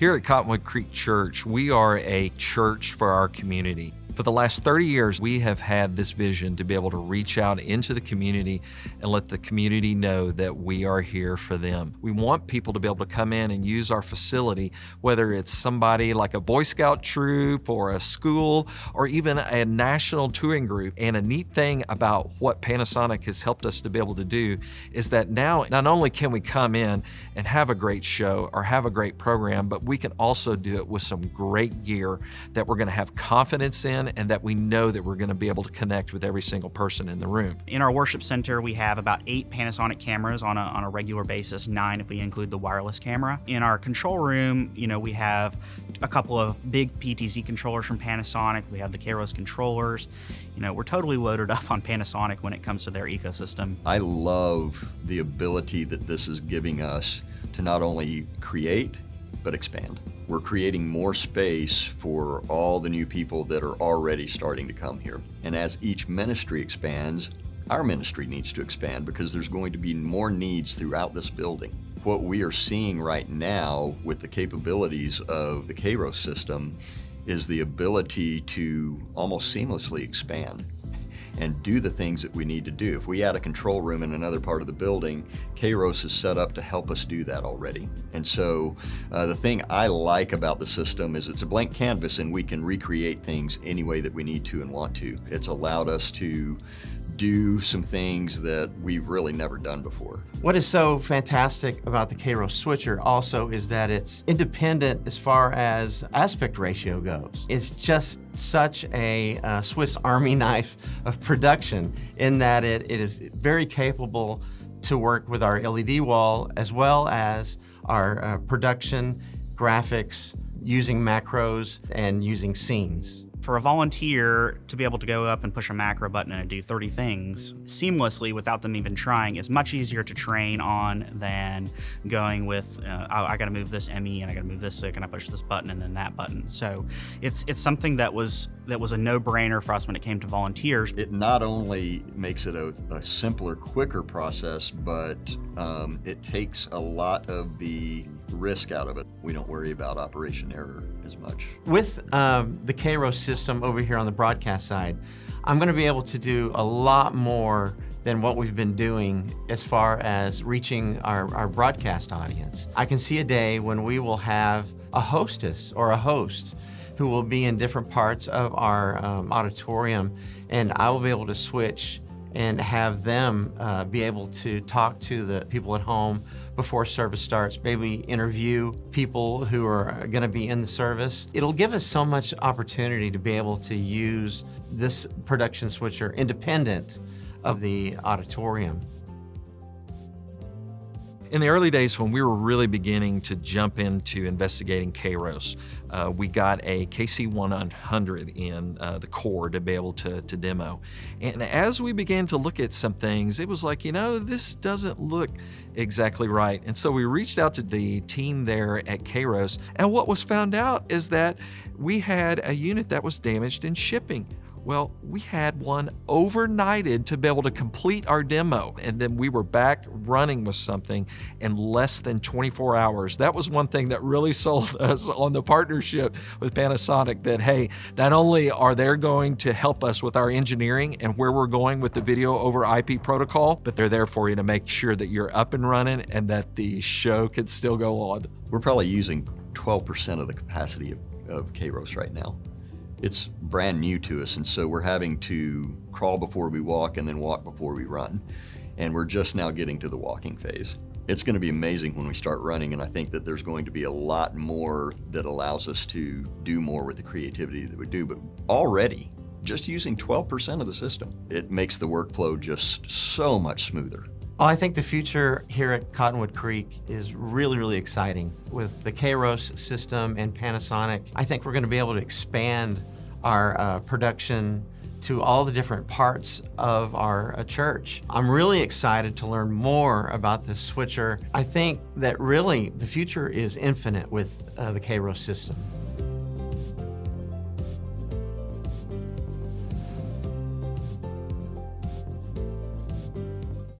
Here at Cottonwood Creek Church, we are a church for our community. For the last 30 years, we have had this vision to be able to reach out into the community and let the community know that we are here for them. We want people to be able to come in and use our facility, whether it's somebody like a Boy Scout troop or a school or even a national touring group. And a neat thing about what Panasonic has helped us to be able to do is that now not only can we come in and have a great show or have a great program, but we can also do it with some great gear that we're going to have confidence in and that we know that we're going to be able to connect with every single person in the room. In our worship center, we have about 8 Panasonic cameras on a regular basis, 9 if we include the wireless camera. In our control room, we have a couple of big PTZ controllers from Panasonic. We have the KAIROS controllers. We're totally loaded up on Panasonic when it comes to their ecosystem. I love the ability that this is giving us to not only create, but expand. We're creating more space for all the new people that are already starting to come here. And as each ministry expands, our ministry needs to expand because there's going to be more needs throughout this building. What we are seeing right now with the capabilities of the KAIROS system is the ability to almost seamlessly expand and do the things that we need to do. If we add a control room in another part of the building, KAIROS is set up to help us do that already. And so the thing I like about the system is it's a blank canvas and we can recreate things any way that we need to and want to. It's allowed us to do some things that we've really never done before. What is so fantastic about the KAIROS switcher also is that it's independent as far as aspect ratio goes. It's just such a Swiss Army knife of production in that it is very capable to work with our LED wall as well as our production, graphics, using macros and using scenes. For a volunteer to be able to go up and push a macro button and do 30 things seamlessly without them even trying is much easier to train on than going with, I gotta move this ME and I gotta move this stick and I push this button and then that button. So it's something that was a no-brainer for us when it came to volunteers. It not only makes it a simpler, quicker process, but it takes a lot of the risk out of it. We don't worry about operation error as much. With the KAIROS system over here on the broadcast side, I'm going to be able to do a lot more than what we've been doing as far as reaching our broadcast audience. I can see a day when we will have a hostess or a host who will be in different parts of our auditorium, and I will be able to switch and have them be able to talk to the people at home before service starts, maybe interview people who are going to be in the service. It'll give us so much opportunity to be able to use this production switcher independent of the auditorium. In the early days when we were really beginning to jump into investigating KAIROS, we got a KC100 in the core to be able to demo. And as we began to look at some things, it was like, this doesn't look exactly right. And so we reached out to the team there at KAIROS, and what was found out is that we had a unit that was damaged in shipping. Well, we had one overnighted to be able to complete our demo, and then we were back running with something in less than 24 hours. That was one thing that really sold us on the partnership with Panasonic, that, hey, not only are they going to help us with our engineering and where we're going with the video over IP protocol, but they're there for you to make sure that you're up and running and that the show can still go on. We're probably using 12% of the capacity of KAIROS right now. It's brand new to us, and so we're having to crawl before we walk and then walk before we run. And we're just now getting to the walking phase. It's going to be amazing when we start running, and I think that there's going to be a lot more that allows us to do more with the creativity that we do. But already, just using 12% of the system, it makes the workflow just so much smoother. Well, I think the future here at Cottonwood Creek is really, really exciting. With the KAIROS system and Panasonic, I think we're going to be able to expand our production to all the different parts of our church. I'm really excited to learn more about this switcher. I think that really the future is infinite with the KAIROS system.